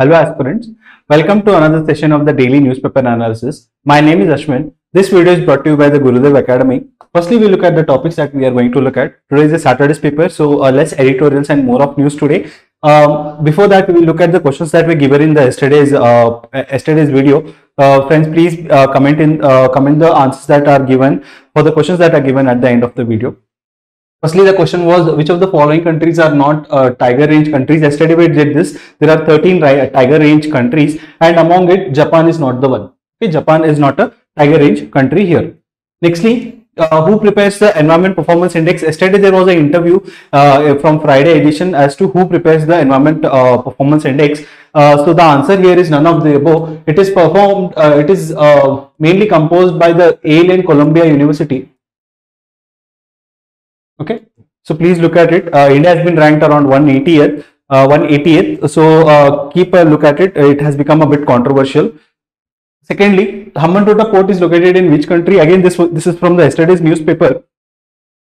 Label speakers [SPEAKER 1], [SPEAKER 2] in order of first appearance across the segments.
[SPEAKER 1] Hello aspirants, welcome to another session of the daily newspaper analysis. My name is Ashwin. This video is brought to you by the Gurudev Academy. Firstly, we look at the topics that we are going to look at. Today is a Saturday's paper, so less editorials and more of news today. Before that, we will look at the questions that were given in the yesterday's video. Friends, please comment the answers that are given for the questions that are given at the end of the video. Firstly, the question was, which of the following countries are not tiger range countries? Yesterday we did this. There are 13 tiger range countries, and among it, Japan is not the one. Okay, Japan is not a tiger range country here. Nextly, who prepares the Environment Performance Index? Yesterday there was an interview from Friday edition as to who prepares the Environment Performance Index. So the answer here is none of the above. It is performed. It is mainly composed by the Yale and Columbia University. Okay, so please look at it. India has been ranked around 180th. So keep a look at it. It has become a bit controversial. Secondly, Hambantota port is located in which country? Again, this is from the yesterday's newspaper.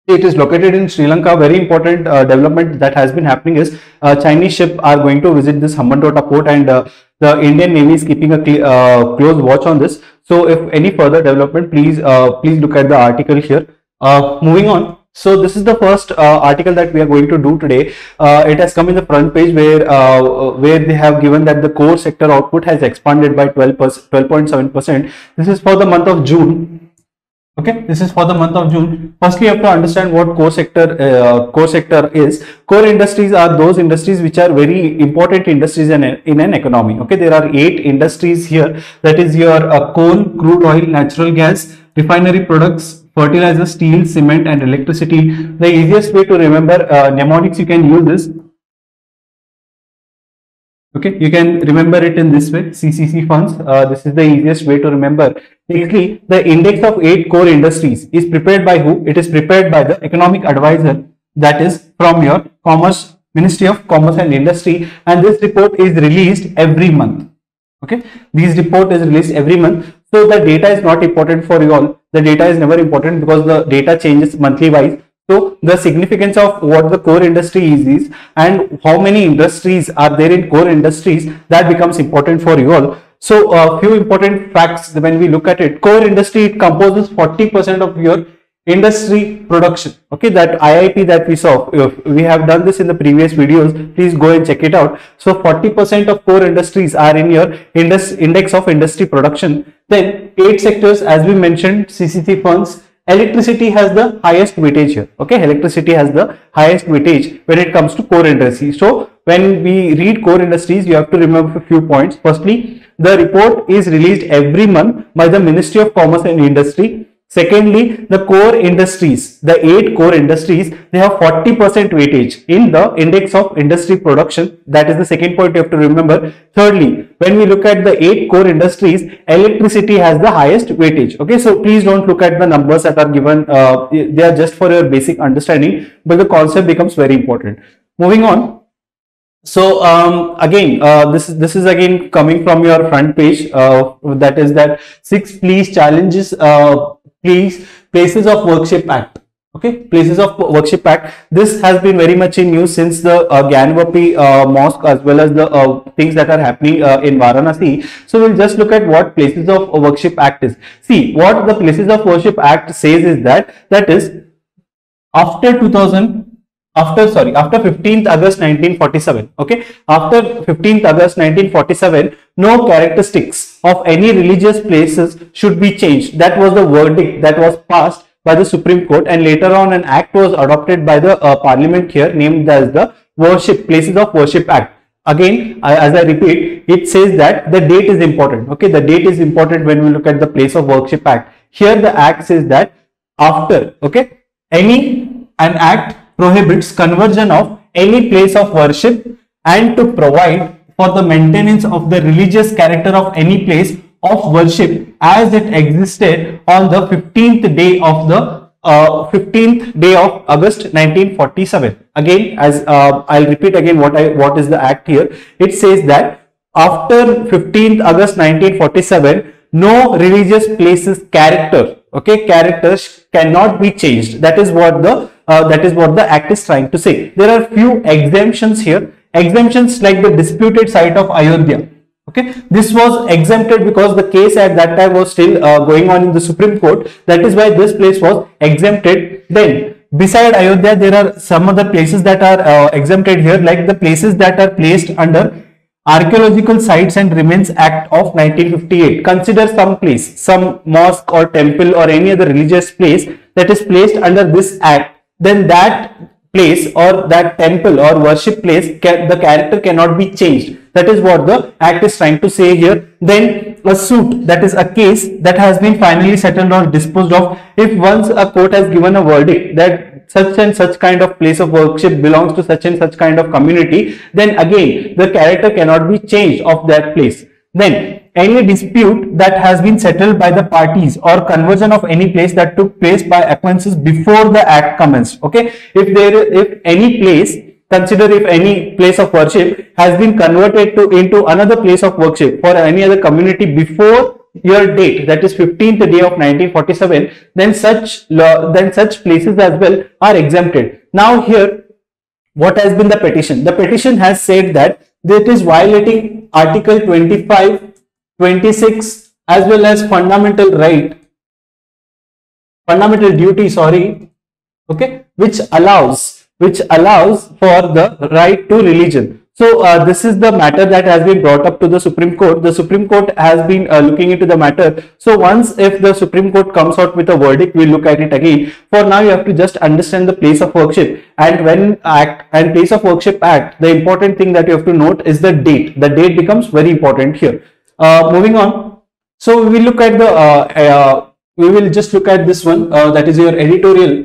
[SPEAKER 1] It is located in Sri Lanka. Very important development that has been happening is Chinese ships are going to visit this Hambantota port, and the Indian Navy is keeping a close watch on this. So if any further development, please look at the article here. Moving on. So this is the first article that we are going to do today. It has come in the front page where they have given that the core sector output has expanded by 12.7%. This is for the month of June. Okay, this is for the month of June. Firstly, you have to understand what core sector is. Core industries are those industries which are very important industries in an economy. Okay, there are 8 industries here. That is your coal, crude oil, natural gas, refinery products, fertilizer, steel, cement, and electricity. The easiest way to remember mnemonics you can use is, okay, you can remember it in this way: CCC funds. This is the easiest way to remember. Basically, the index of 8 core industries is prepared by who? It is prepared by the economic advisor, that is from your Ministry of Commerce and Industry, and this report is released every month. Okay, this report is released every month. So the data is not important for you all. The data is never important because the data changes monthly wise. So the significance of what the core industry is and how many industries are there in core industries, that becomes important for you all. So a few important facts when we look at it. Core industry, it composes 40% of your industry production. Okay, that IIP that we saw, we have done this in the previous videos. Please go and check it out. So 40% of core industries are in your index of industry production. Then 8 sectors, as we mentioned, CCC funds. Electricity has the highest weightage here. Okay, electricity has the highest weightage when it comes to core industry. So when we read core industries, you have to remember a few points. Firstly, the report is released every month by the Ministry of Commerce and Industry. Secondly, the core industries, the 8 core industries, they have 40% weightage in the index of industry production. That is the second point you have to remember. Thirdly, when we look at the 8 core industries, electricity has the highest weightage. Okay, so please don't look at the numbers that are given. They are just for your basic understanding, but the concept becomes very important. Moving on. So again, this is again coming from your front page. That is that 6 police challenges. Places of Worship Act. Okay, Places of Worship Act. This has been very much in news since the Gyanvapi mosque, as well as the things that are happening in Varanasi. So we'll just look at what Places of Worship Act is. See, what the Places of Worship Act says is that is after 15th August 1947. Okay, after 15th August 1947, no characteristics of any religious places should be changed. That was the verdict that was passed by the Supreme Court, and later on an act was adopted by the Parliament here, named as the Places of Worship Act. Again, as I repeat, it says that the date is important. Okay, the date is important when we look at the Place of Worship Act. Here the act says that after, okay, an act prohibits conversion of any place of worship and to provide for the maintenance of the religious character of any place of worship as it existed on the 15th day of August 1947. Again, as I'll repeat again what is the act here. It says that after 15th August 1947, no religious places character, okay, characters cannot be changed. That is what the act is trying to say. There are few exemptions here. exemptions like the disputed site of Ayodhya. Okay, this was exempted because the case at that time was still going on in the Supreme Court. That is why this place was exempted. Then beside Ayodhya, there are some other places that are exempted here, like the places that are placed under Archaeological Sites and Remains Act of 1958. Consider some place, some mosque or temple or any other religious place that is placed under this act, then that place or that temple or worship place, the character cannot be changed. That is what the act is trying to say here. Then a suit, that is a case that has been finally settled or disposed of. If once a court has given a verdict that such and such kind of place of worship belongs to such and such kind of community, then again the character cannot be changed of that place. Then any dispute that has been settled by the parties or conversion of any place that took place by acquaintances before the act commenced. Okay, if any place, consider if any place of worship has been converted into another place of worship for any other community before your date, that is 15th day of 1947, then such places as well are exempted. Now here, what has been the petition? The petition has said that it is violating Article 25, 26 as well as fundamental duty, okay, which allows for the right to religion. So this is the matter that has been brought up to the Supreme Court. The Supreme Court has been looking into the matter. So once if the Supreme Court comes out with a verdict, we'll look at it again. For now, you have to just understand the place of worship, and when Act and Place of Worship Act, the important thing that you have to note is the date. The date becomes very important here. Moving on. So we will look at the we will just look at this one, that is your editorial.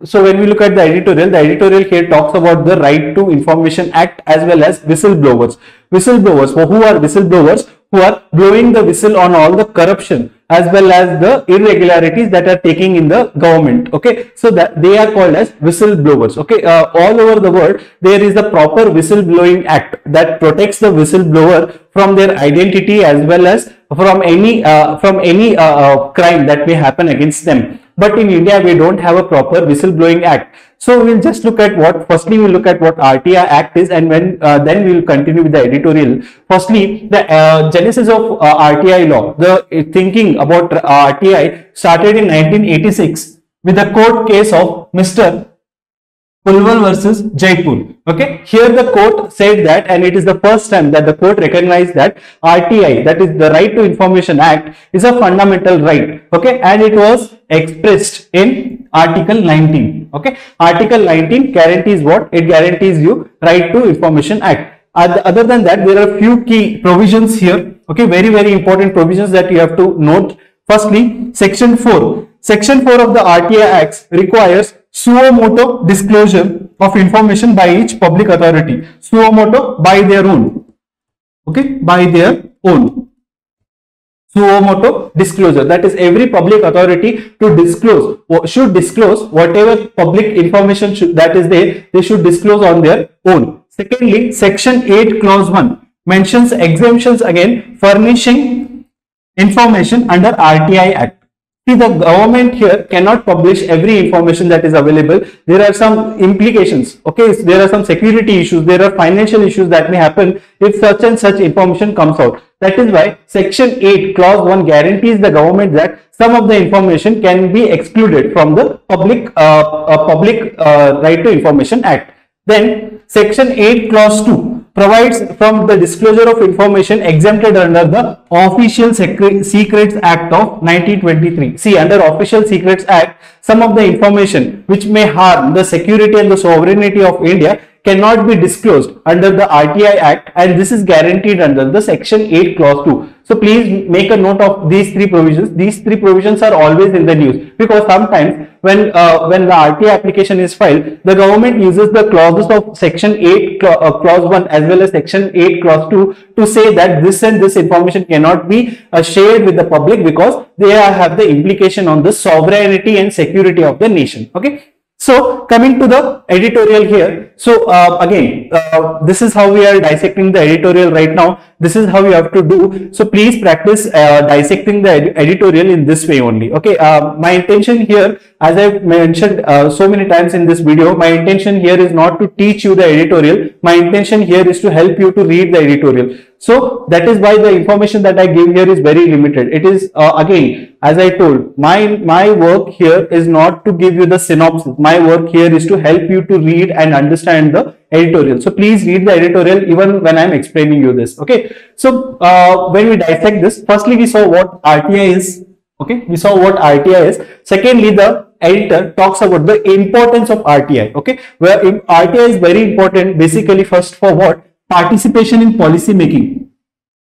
[SPEAKER 1] So when we look at the editorial here talks about the Right to Information Act as well as whistleblowers. Whistleblowers, who are whistleblowers? Who are blowing the whistle on all the corruption as well as the irregularities that are taking in the government. Okay, so that they are called as whistleblowers. Okay, all over the world there is the proper whistleblowing act that protects the whistleblower from their identity as well as from any crime that may happen against them. But in India, we don't have a proper whistleblowing act. So we'll just look at firstly we'll look at what RTI Act is, and then we'll continue with the editorial. Firstly, the genesis of RTI law, the thinking about RTI started in 1986 with the court case of Mr. Pulwal versus Jaipur. Okay, here the court said that, and it is the first time that the court recognized that RTI, that is the Right to Information Act, is a fundamental right. Okay, and it was expressed in Article 19. Okay, Article 19 guarantees what? It guarantees you Right to Information Act. Other than that, there are a few key provisions here. Okay, very important provisions that you have to note. Firstly, Section 4. Section 4 of the RTI Acts requires suo motu disclosure of information by each public authority. Suo motu, by their own. Okay, by their own. Suo motu disclosure, that is every public authority should disclose whatever public information that is there, they should disclose on their own. Secondly, Section 8 Clause 1 mentions exemptions again furnishing information under RTI Act. See, the government here cannot publish every information that is available. There are some implications. Okay, there are some security issues, there are financial issues that may happen if such and such information comes out. That is why Section 8 Clause 1 guarantees the government that some of the information can be excluded from the public Right to Information Act. Then Section 8 Clause 2 provides from the disclosure of information exempted under the Official Secrets Act of 1923. See, under Official Secrets Act, some of the information which may harm the security and the sovereignty of India cannot be disclosed under the RTI Act, and this is guaranteed under the Section 8 Clause 2. So please make a note of these three provisions. These three provisions are always in the news, because sometimes when the RTI application is filed, the government uses the clauses of Section 8 Clause 1 as well as Section 8 Clause 2 to say that this and this information cannot be shared with the public because they have the implication on the sovereignty and security of the nation. Okay. So coming to the editorial here. So again, this is how we are dissecting the editorial right now. This is how you have to do. So please practice dissecting the editorial in this way only. Okay. My intention here, as I mentioned so many times in this video, my intention here is not to teach you the editorial. My intention here is to help you to read the editorial. So that is why the information that I give here is very limited. It is again, as I told, my work here is not to give you the synopsis. My work here is to help you to read and understand the editorial. So please read the editorial even when I am explaining you this. Okay. So when we dissect this, firstly we saw what RTI is. Okay. We saw what RTI is. Secondly, the editor talks about the importance of RTI. Okay. Where RTI is very important basically first for what? Participation in policy making,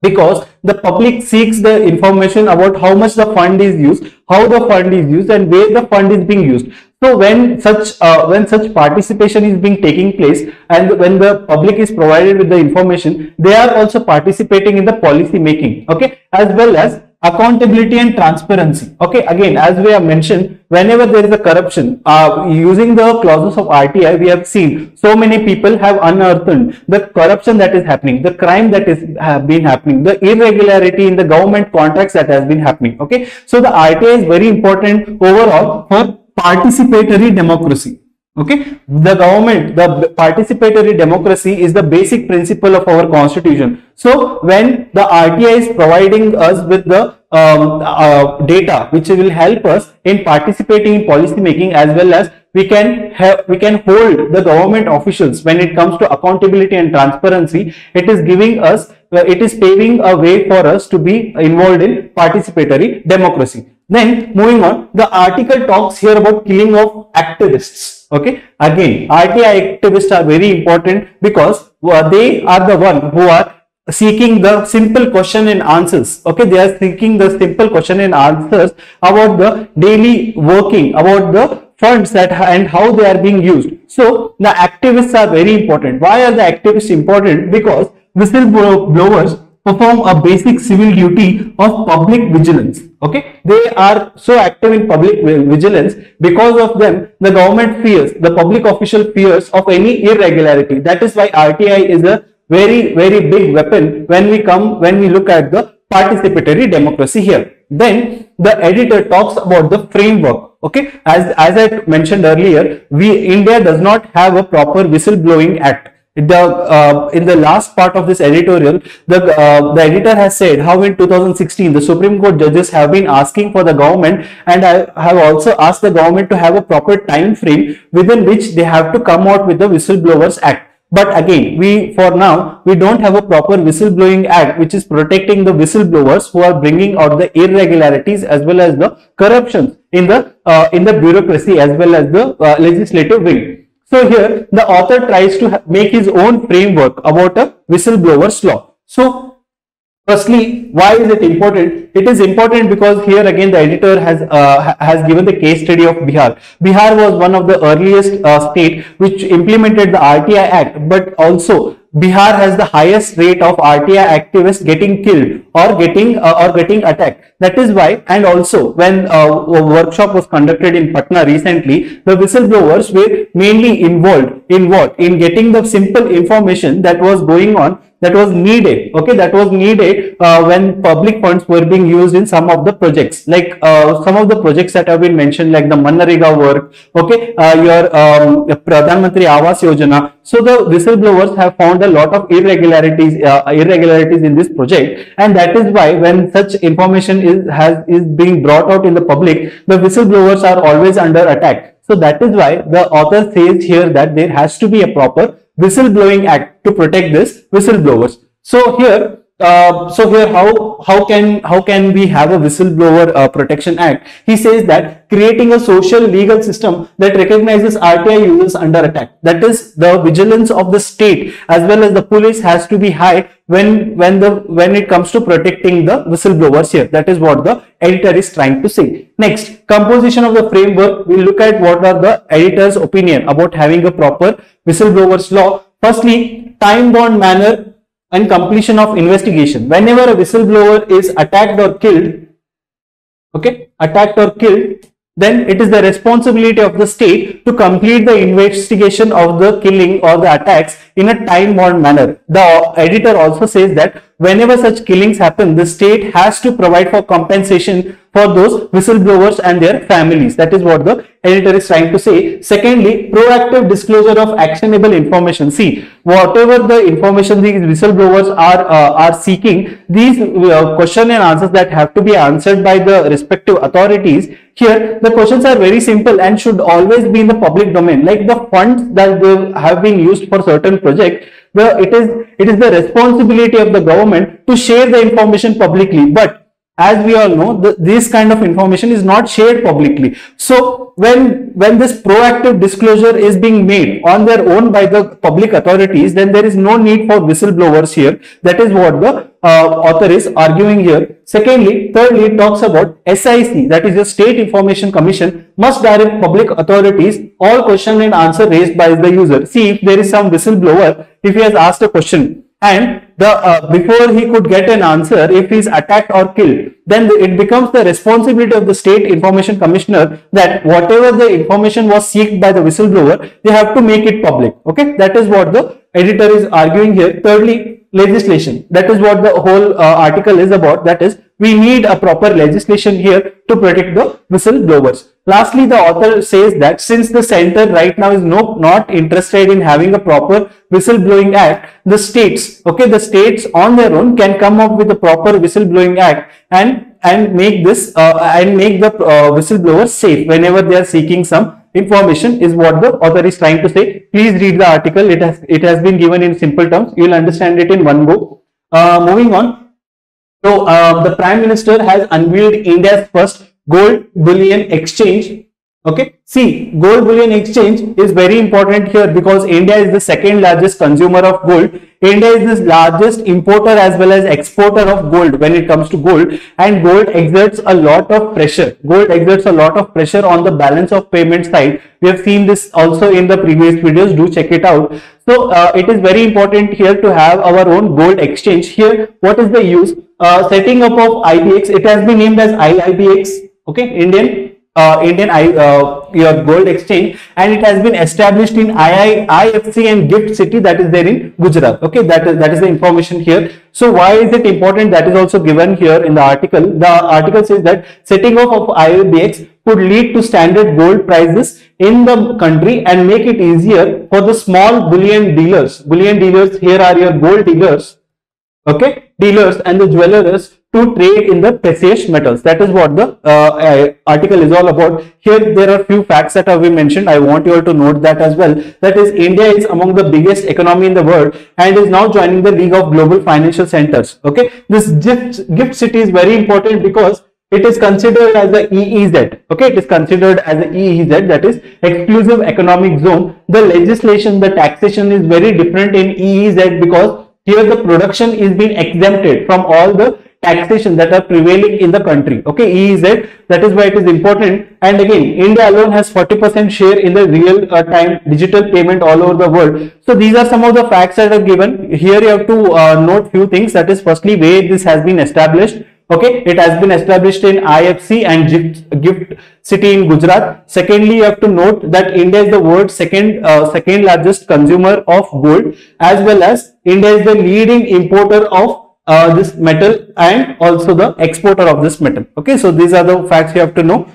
[SPEAKER 1] because the public seeks the information about how much the fund is used, how the fund is used, and where the fund is being used. So when such participation is being taking place, and when the public is provided with the information, they are also participating in the policy making. Okay, as well as accountability and transparency. Okay, again, as we have mentioned, whenever there is a corruption, using the clauses of RTI, we have seen so many people have unearthed the corruption that is happening, the crime that is been happening, the irregularity in the government contracts that has been happening. Okay, so the RTI is very important overall for participatory democracy. Okay, the participatory democracy is the basic principle of our constitution. So when the RTI is providing us with the data which will help us in participating in policy making, as well as we can hold the government officials when it comes to accountability and transparency, it is giving us, it is paving a way for us to be involved in participatory democracy. Then moving on, the article talks here about killing of activists. Okay, again, RTI activists are very important because they are the one who are seeking the simple question and answers. Okay, they are seeking the simple question and answers about the daily working, about the funds that and how they are being used. So the activists are very important. Why are the activists important? Because whistleblowers perform a basic civil duty of public vigilance. Okay, they are so active in public vigilance. Because of them, the government fears, the public official fears of any irregularity. That is why RTI is a very, very big weapon when we look at the participatory democracy here. Then the editor talks about the framework. Okay, as I mentioned earlier, India does not have a proper whistleblowing act. In the last part of this editorial, the editor has said how in 2016 the Supreme Court judges have been asking for the government, and I have also asked the government to have a proper time frame within which they have to come out with the Whistleblowers Act. But again, for now we don't have a proper whistleblowing act which is protecting the whistleblowers who are bringing out the irregularities as well as the corruption in the bureaucracy as well as the legislative wing. So here the author tries to make his own framework about a whistleblower's law. So firstly, why is it important? It is important because here again the editor has given the case study of Bihar. Bihar was one of the earliest state which implemented the RTI Act, but also Bihar has the highest rate of RTI activists getting killed or getting attacked. That is why, and also when a workshop was conducted in Patna recently, the whistleblowers were mainly involved in what? In getting the simple information that was going on, that was needed. Okay, that was needed when public funds were being used in some of the projects, like some of the projects that have been mentioned, like the Manrega work. Okay, your Pradhan Mantri Awas Yojana. So the whistleblowers have found a lot of irregularities in this project, and that is why when such information is being brought out in the public, the whistleblowers are always under attack. So that is why the author says here that there has to be a proper whistleblowing act to protect this whistleblowers. So here how can we have a whistleblower protection act? He says that creating a social legal system that recognizes RTI users under attack. That is, the vigilance of the state as well as the police has to be high when it comes to protecting the whistleblowers here. That is what the editor is trying to say. Next, composition of the framework. We look at what are the editor's opinion about having a proper whistleblowers law. Firstly, time-bound manner and completion of investigation. Whenever a whistleblower is attacked or killed, then it is the responsibility of the state to complete the investigation of the killing or the attacks in a time-bound manner. The editor also says that whenever such killings happen, the state has to provide for compensation for those whistleblowers and their families. That is what the editor is trying to say. Secondly, proactive disclosure of actionable information. See, whatever the information these whistleblowers are seeking, these question and answers that have to be answered by the respective authorities. Here, the questions are very simple and should always be in the public domain. Like the funds that they have been used for certain projects, it is the responsibility of the government to share the information publicly. But as we all know, this kind of information is not shared publicly. So when this proactive disclosure is being made on their own by the public authorities, then there is no need for whistleblowers here. That is what the author is arguing here. Secondly, thirdly, it talks about SIC, that is the State Information Commission, must direct public authorities all question and answer raised by the user. See, if there is some whistleblower, if he has asked a question and before he could get an answer, if he is attacked or killed, then it becomes the responsibility of the State Information Commissioner that whatever the information was sought by the whistleblower, they have to make it public. Okay, that is what the editor is arguing here. Thirdly, legislation. That is what the whole article is about. That is, we need a proper legislation here to protect the whistleblowers. Lastly, the author says that since the center right now is not interested in having a proper whistleblowing act, the states, okay, the states on their own can come up with a proper whistleblowing act and make this make the whistleblowers safe whenever they are seeking some information, is what the author is trying to say. Please read the article. It has been given in simple terms. You will understand it in one go. Moving on. So the Prime Minister has unveiled India's first gold bullion exchange. Okay, see, gold bullion exchange is very important here because India is the second largest consumer of gold. India is the largest importer as well as exporter of gold when it comes to gold, and gold exerts a lot of pressure. Gold exerts a lot of pressure on the balance of payment side. We have seen this also in the previous videos. Do check it out. So it is very important here to have our own gold exchange. Here, what is the use? Setting up of IBX. It has been named as IIBX. Okay, Indian your gold exchange, and it has been established in IFC and Gift City, that is there in Gujarat. Okay, that is the information here. So why is it important? That is also given here in the article. The article says that setting up of IBX could lead to standard gold prices in the country and make it easier for the small bullion dealers. Bullion dealers here are your gold dealers, okay, dealers and the jewelers, to trade in the precious metals. That is what the article is all about. Here there are few facts that have been mentioned. I want you all to note that as well. That is, India is among the biggest economy in the world and is now joining the League of Global Financial Centers. Okay, this Gift City is very important because it is considered as the EEZ. Okay, it is considered as the EEZ, that is Exclusive Economic Zone. The legislation, the taxation is very different in EEZ because here the production is being exempted from all the taxation that are prevailing in the country. Okay, EEZ, that is why it is important. And again, India alone has 40% share in the real time digital payment all over the world. So these are some of the facts that are given. Here you have to note few things. That is, firstly, where this has been established. Okay, it has been established in IFC and Gift City in Gujarat. Secondly, you have to note that India is the world's second largest consumer of gold, as well as India is the leading importer of this metal and also the exporter of this metal. Okay, so these are the facts you have to know.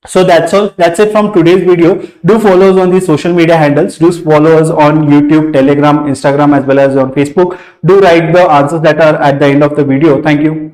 [SPEAKER 1] So that's all. That's it from today's video. Do follow us on the social media handles. Do follow us on YouTube, Telegram, Instagram, as well as on Facebook. Do write the answers that are at the end of the video. Thank you.